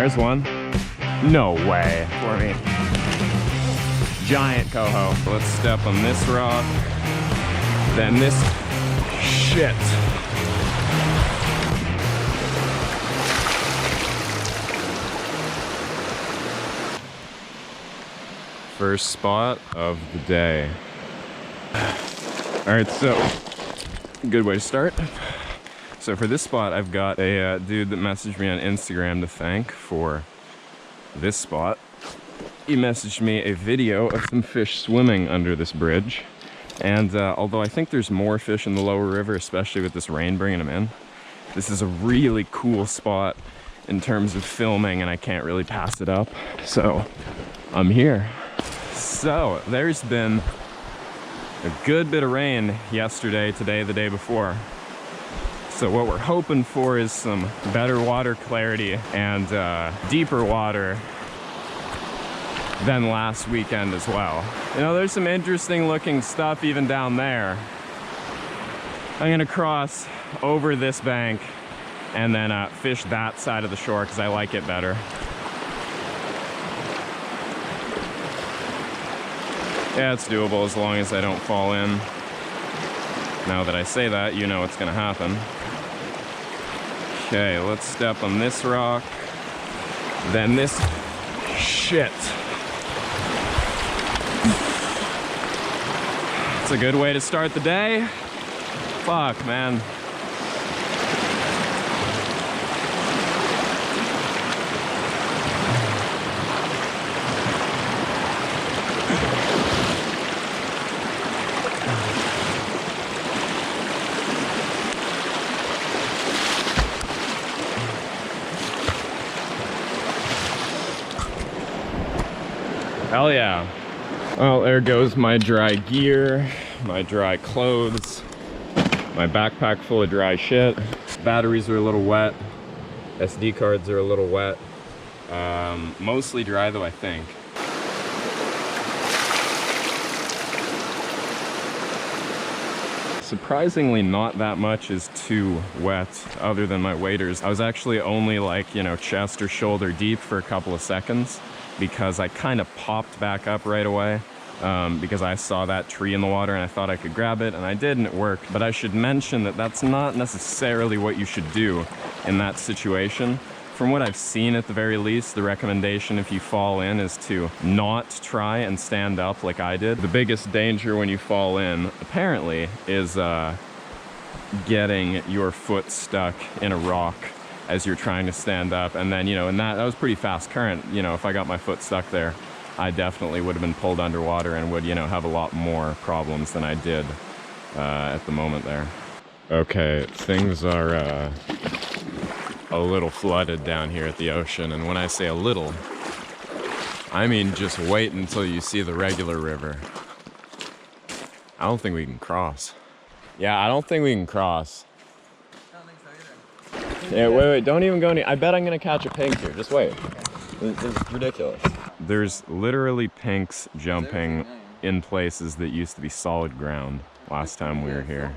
There's one. No way. For me. Giant coho. Let's step on this rock. Then this shit. First spot of the day. All right, so good way to start. So for this spot, I've got a dude that messaged me on Instagram to thank for this spot. He messaged me a video of some fish swimming under this bridge. And although I think there's more fish in the lower river, especially with this rain bringing them in, this is a really cool spot in terms of filming, and I can't really pass it up. So I'm here. So there's been a good bit of rain yesterday, today, the day before. So what we're hoping for is some better water clarity and deeper water than last weekend as well. You know, there's some interesting looking stuff even down there. I'm gonna cross over this bank and then fish that side of the shore because I like it better. Yeah, it's doable as long as I don't fall in. Now that I say that, you know what's gonna happen. Okay, let's step on this rock. Then this shit. It's a good way to start the day. Fuck, man. Hell yeah. Well, there goes my dry gear, my dry clothes, my backpack full of dry shit. Batteries are a little wet. SD cards are a little wet. Mostly dry though, I think. Surprisingly, not that much is too wet other than my waders. I was actually only like, you know, chest or shoulder deep for a couple of seconds because I kind of popped back up right away because I saw that tree in the water and I thought I could grab it, and I did and it worked. But I should mention that that's not necessarily what you should do in that situation. From what I've seen, at the very least, the recommendation if you fall in is to not try and stand up like I did. The biggest danger when you fall in, apparently, is getting your foot stuck in a rock as you're trying to stand up. And then, you know, and that was pretty fast current. You know, if I got my foot stuck there, I definitely would have been pulled underwater and would, you know, have a lot more problems than I did at the moment there. Okay, things are a little flooded down here at the ocean, and when I say a little, I mean just wait until you see the regular river. I don't think we can cross. Yeah, I don't think we can cross. I don't think so either. Yeah, wait, don't even go any. I bet I'm gonna catch a pink here. Just wait. It's ridiculous. There's literally pinks jumping in places that used to be solid ground last time we were here.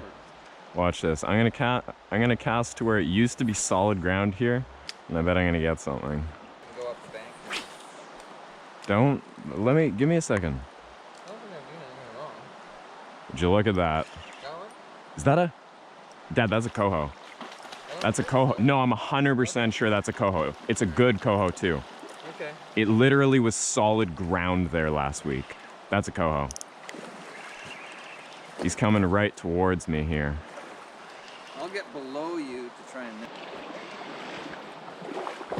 Watch this. I'm gonna cast to where it used to be solid ground here, and I bet I'm gonna get something. Go up the bank. Don't give me a second. I don't think I'm doing anything wrong. Would you look at that? That one? Is that a Dad? That's a coho. That's a coho. No, I'm 100% sure that's a coho. It's a good coho too. Okay. It literally was solid ground there last week. That's a coho. He's coming right towards me here. I'll get below you to try and...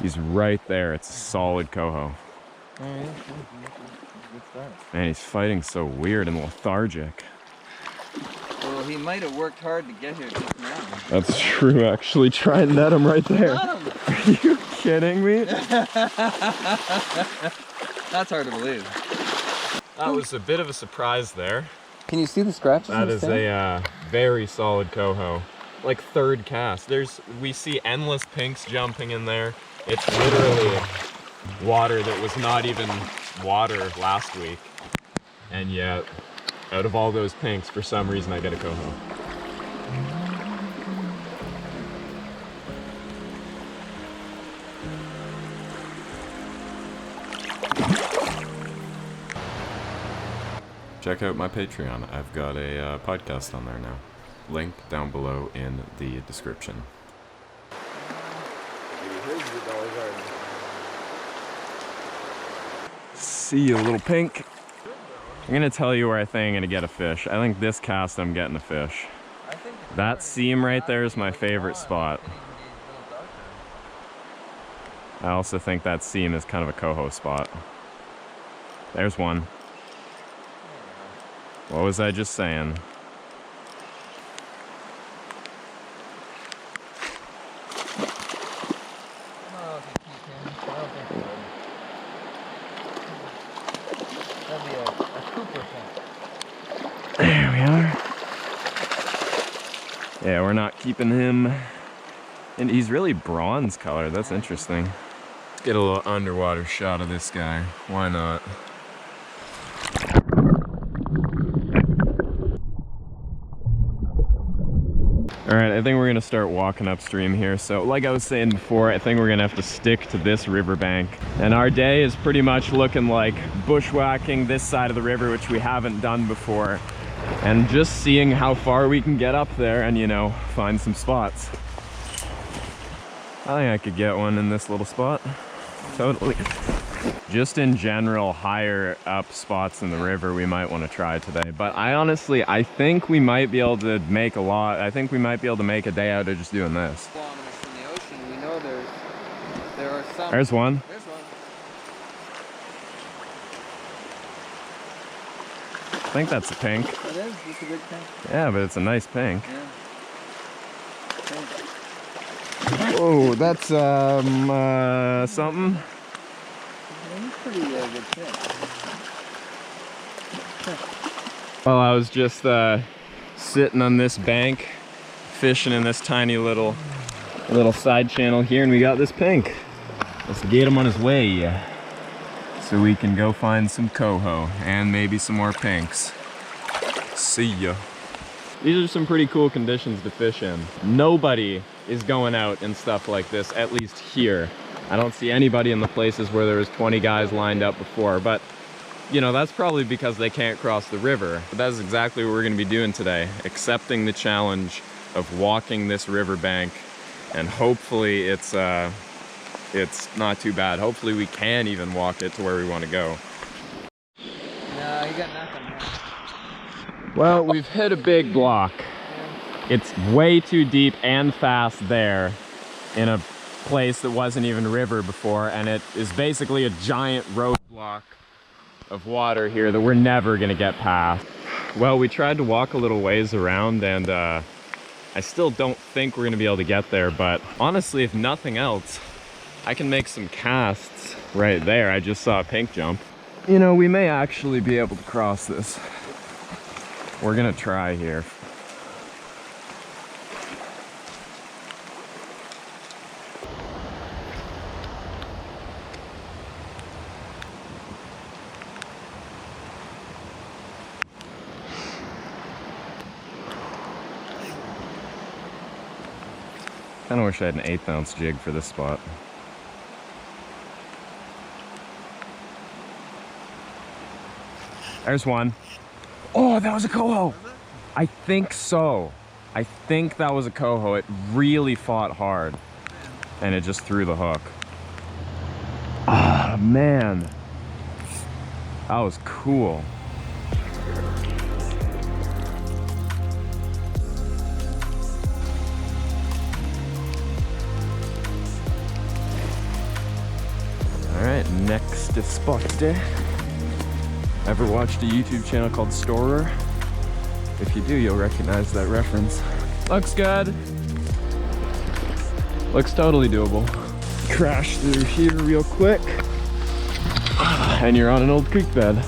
He's right there. It's a solid coho. Oh, yeah. Good start. Man, he's fighting so weird and lethargic. Well, he might have worked hard to get here just now. That's true, actually. Try and net him right there. Got him. Are you kidding me? That's hard to believe. That was a bit of a surprise there. Can you see the scratches? That is a very solid coho. Like third cast. We see endless pinks jumping in there. It's literally water that was not even water last week. And yet, out of all those pinks, for some reason I get a coho. check out my Patreon. I've got a podcast on there now. Link down below in the description. See you, little pink. I'm gonna tell you where I think I'm gonna get a fish. I think this cast I'm getting a fish. That seam right there is my favorite spot. I also think that seam is kind of a coho spot. There's one. What was I just saying? There we are. Yeah, we're not keeping him. And he's really bronze color. That's interesting. Let's get a little underwater shot of this guy. Why not? Alright, I think we're gonna start walking upstream here. So like I was saying before, I think we're gonna have to stick to this riverbank. And our day is pretty much looking like bushwhacking this side of the river, which we haven't done before. And just seeing how far we can get up there and, you know, find some spots. I think I could get one in this little spot. Totally. Just in general, higher up spots in the river we might want to try today. But I think we might be able to make a lot. I think we might be able to make a day out of just doing this. Kilometers from the ocean, we know there are some. There's one. There's one. I think that's a pink. It is. It's a good pink. Yeah, but it's a nice pink. Yeah. Oh, that's something. It's pretty good pink. Well, I was just sitting on this bank, fishing in this tiny little side channel here, and we got this pink. Let's get him on his way, so we can go find some coho and maybe some more pinks. See ya. These are some pretty cool conditions to fish in. Nobody is going out and stuff like this, at least here. I don't see anybody in the places where there was 20 guys lined up before, but you know, that's probably because they can't cross the river. But that's exactly what we're gonna be doing today, accepting the challenge of walking this riverbank, and hopefully it's not too bad. Hopefully we can even walk it to where we want to go. No, you got nothing here. Well, we've hit a big block. It's way too deep and fast there in a place that wasn't even a river before, and it is basically a giant roadblock of water here that we're never gonna get past. Well, we tried to walk a little ways around, and I still don't think we're gonna be able to get there, but honestly, if nothing else, I can make some casts right there. I just saw a pink jump. You know, we may actually be able to cross this. We're gonna try here. I kinda wish I had an 1/8 ounce jig for this spot. There's one. Oh, that was a coho. I think so. I think that was a coho. It really fought hard, and it just threw the hook. Ah, man. That was cool. All right, next spot. Ever watched a YouTube channel called Storer? If you do, you'll recognize that reference. Looks good. Looks totally doable. Crash through here real quick. And you're on an old creek bed.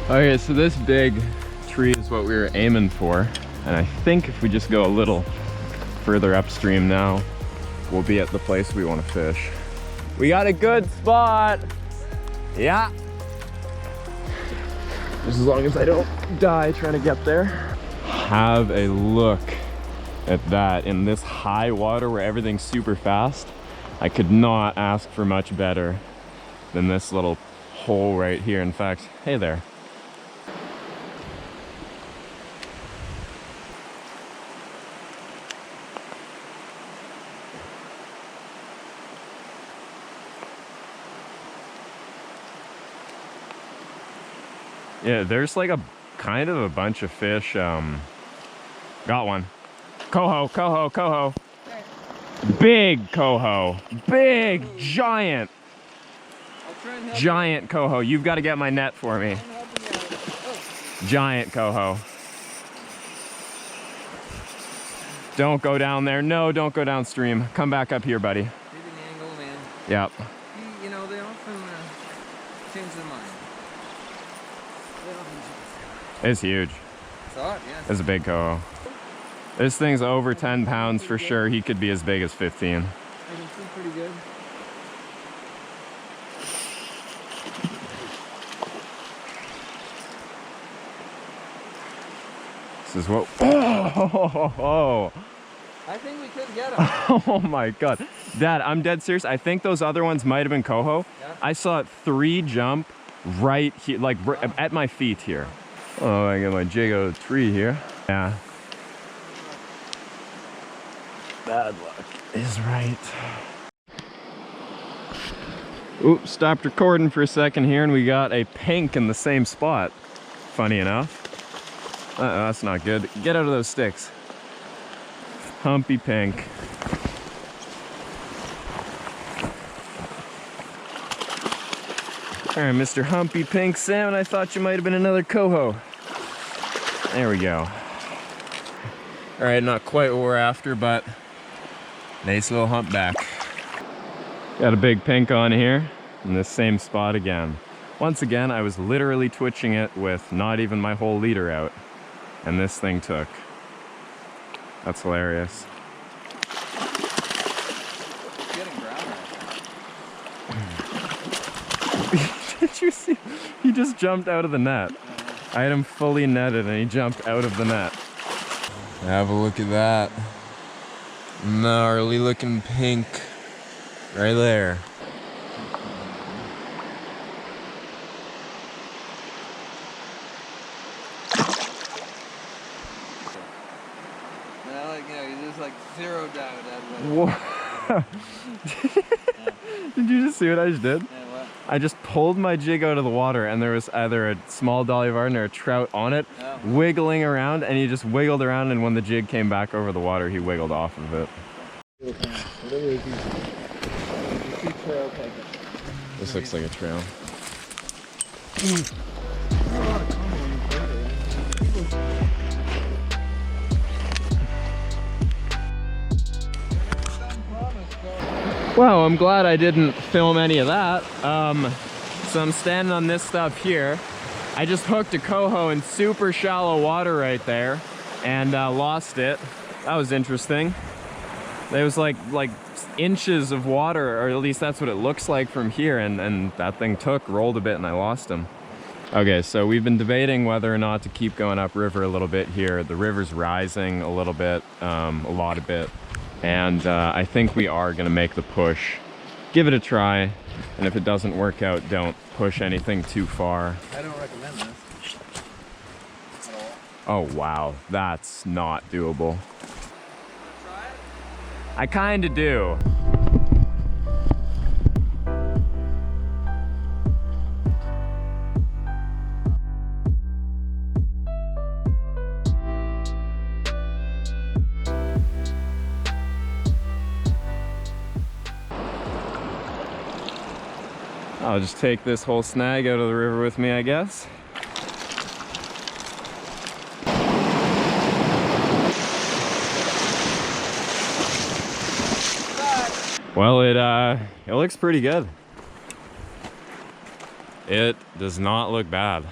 Okay, so this big tree is what we were aiming for. And I think if we just go a little further upstream now, we'll be at the place we want to fish. We got a good spot. Yeah. Just as long as I don't die trying to get there. Have a look at that. In this high water where everything's super fast, I could not ask for much better than this little hole right here. In fact, hey there, Yeah, there's like a kind of a bunch of fish. Got one. Coho, coho, coho. Big coho. Big, giant, I'll try and help giant coho. You've got to get my net for me. you. I'm helping you out. Oh. Giant coho. Don't go down there. No, don't go downstream. Come back up here, buddy. Maybe the angle, man. Yep. You know, they often change their mind. They often change their mind. It's huge. Saw it, yes. It's a big coho. This thing's over 10 pounds for sure. He could be as big as 15. I can see pretty good. This is what. Oh, I think we could get him. oh my god. Dad, I'm dead serious. I think those other ones might have been coho. Yeah. I saw 3 jump right here, like at my feet here. Oh, I got my jig out of the tree here. Yeah. Bad luck is right. Oops, stopped recording for a second here and we got a pink in the same spot. Funny enough. Uh-oh, that's not good. Get out of those sticks. Humpy pink. Alright, Mr. Humpy Pink Salmon, I thought you might have been another coho. There we go. Alright, not quite what we're after, but nice little humpback. Got a big pink on here in the same spot again. Once again, I was literally twitching it with not even my whole leader out. And this thing took. That's hilarious. Getting brown. Did you see? He just jumped out of the net. I had him fully netted and he jumped out of the net. Have a look at that. Gnarly looking pink. Right there. And I like, you know, you just like zeroed out at Whoa. Did you just see what I just did? Yeah, what? I just pulled my jig out of the water and there was either a small dolly varden or a trout on it, wiggling around, and he just wiggled around, and when the jig came back over the water, he wiggled off of it. This looks like a trail. Well, I'm glad I didn't film any of that. So I'm standing on this stuff here. I just hooked a coho in super shallow water right there and lost it. That was interesting. There was like inches of water, or at least that's what it looks like from here, and that thing rolled a bit and I lost him. Okay, so we've been debating whether or not to keep going upriver a little bit here. The river's rising a little bit, a lot of bit. And I think we are gonna make the push. Give it a try, and if it doesn't work out, don't push anything too far. I don't recommend this at Oh all. wow, that's not doable. Try it? I kinda do. I'll just take this whole snag out of the river with me, I guess. Well, it looks pretty good. It does not look bad.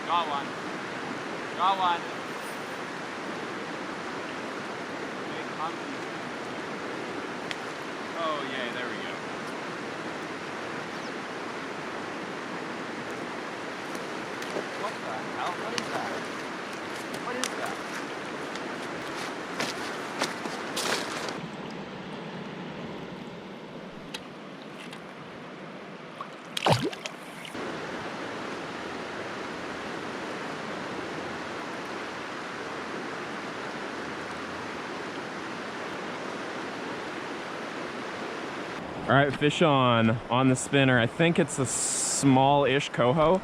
Got one. Got one. Oh, yay, there we go. What the hell? What is that? What is that? All right, fish on the spinner. I think it's a small-ish coho.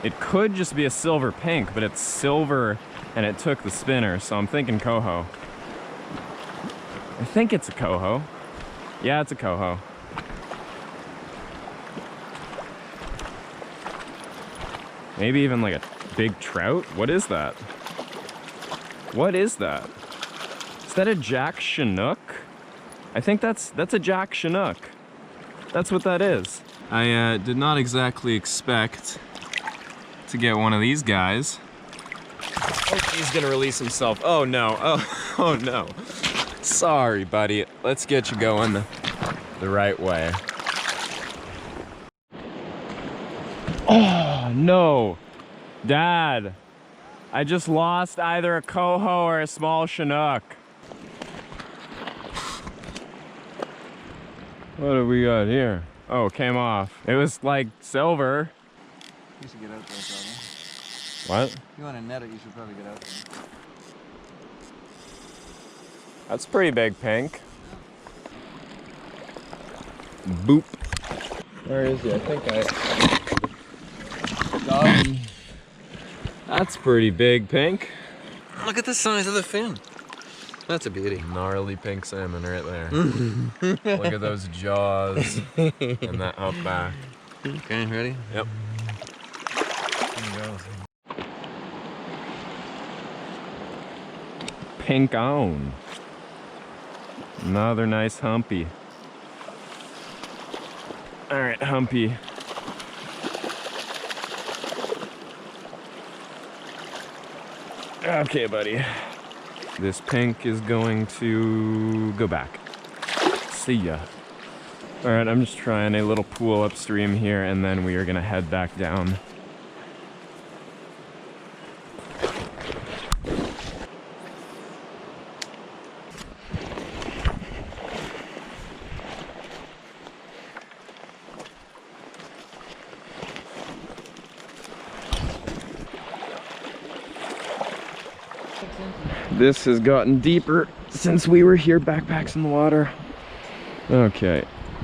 It could just be a silver pink, but it's silver and it took the spinner, so I'm thinking coho. I think it's a coho. Yeah, it's a coho. Maybe even like a big trout? What is that? What is that? Is that a Jack Chinook? I think that's a Jack Chinook. That's what that is. I did not exactly expect to get one of these guys. Oh, he's gonna release himself. Oh no, oh no. Sorry, buddy. Let's get you going the right way. Oh no, Dad. I just lost either a coho or a small Chinook. What do we got here? Oh, came off. It was like silver. You should get out there, probably. What? If you want to net it, you should probably get out there. That's pretty big, pink. Boop. Where is he? I think I got him. That's pretty big, pink. Look at the size of the fin. That's a beauty. Gnarly pink salmon right there. Look at those jaws and that humpback. Okay, ready? Yep. Pink on. Another nice humpy. All right, humpy. Okay, buddy. This pink is going to go back. See ya. All right, I'm just trying a little pool upstream here, and then we are gonna head back down. This has gotten deeper since we were here, backpacks in the water. Okay,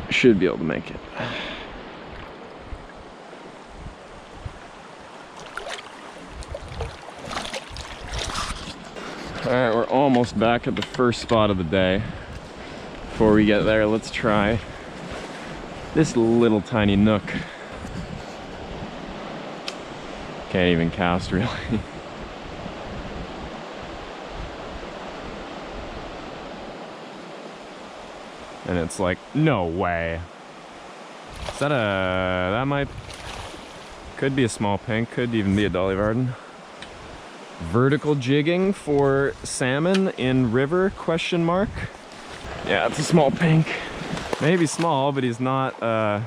should be able to make it. All right, we're almost back at the first spot of the day. Before we get there, let's try this little tiny nook. Can't even cast really. And it's like, no way. Is that could be a small pink, could even be a Dolly Varden. Vertical jigging for salmon in river, question mark. Yeah, it's a small pink. Maybe small, but he's not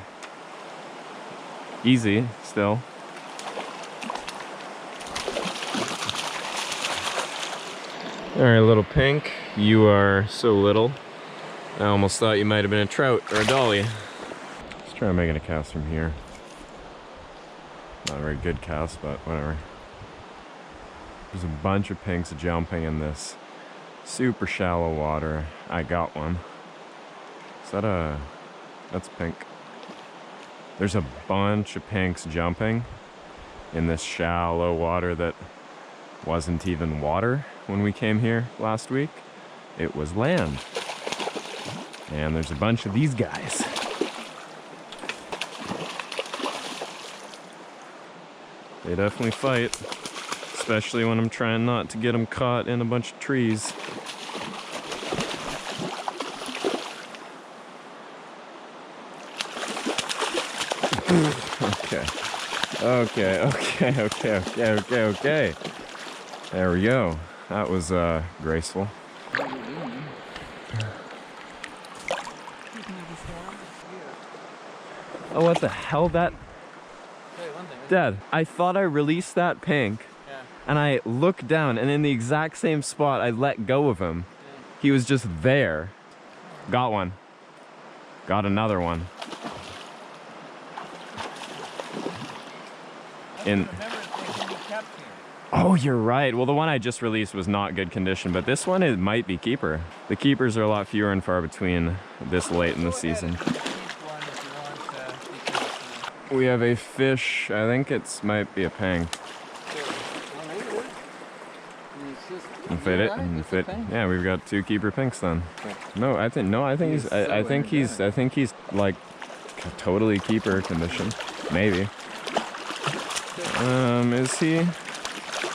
easy still. All right, little pink, you are so little. I almost thought you might have been a trout or a dolly. Let's try making a cast from here. Not a very good cast, but whatever. There's a bunch of pinks jumping in this super shallow water. I got one. Is that a... that's pink. There's a bunch of pinks jumping in this shallow water that wasn't even water when we came here last week. It was land. And there's a bunch of these guys. They definitely fight, especially when I'm trying not to get them caught in a bunch of trees. Okay. There we go. That was graceful. Oh, what the hell? That... Dad, I thought I released that pink, and I looked down, and in the exact same spot I let go of him. He was just there. Got one. Got another one. Oh, you're right. Well, the one I just released was not good condition, but this one, it might be keeper. The keepers are a lot fewer and far between this late in the season. we have a fish. I think it's might be a pang. Inflate it and fit. Yeah, we've got 2 keeper pinks then. No, I think he's. I think he's like totally keeper condition. Maybe. Is he?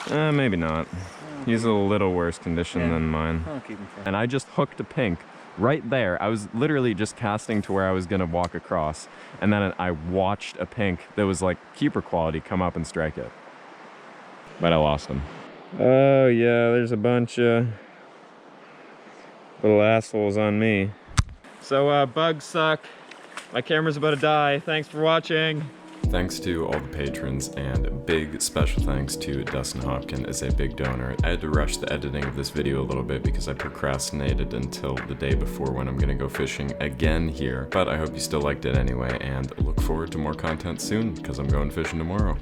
Maybe not. He's a little worse condition than mine. And I just hooked a pink right there. I was literally just casting to where I was gonna walk across, and then I watched a pink that was like keeper quality come up and strike it. But I lost him. Oh yeah, there's a bunch of little assholes on me. So bugs suck. My camera's about to die. Thanks for watching. Thanks to all the patrons, and big special thanks to Dustin Hopkin as a big donor. I had to rush the editing of this video a little bit because I procrastinated until the day before when I'm gonna go fishing again here. But I hope you still liked it anyway, and look forward to more content soon because I'm going fishing tomorrow.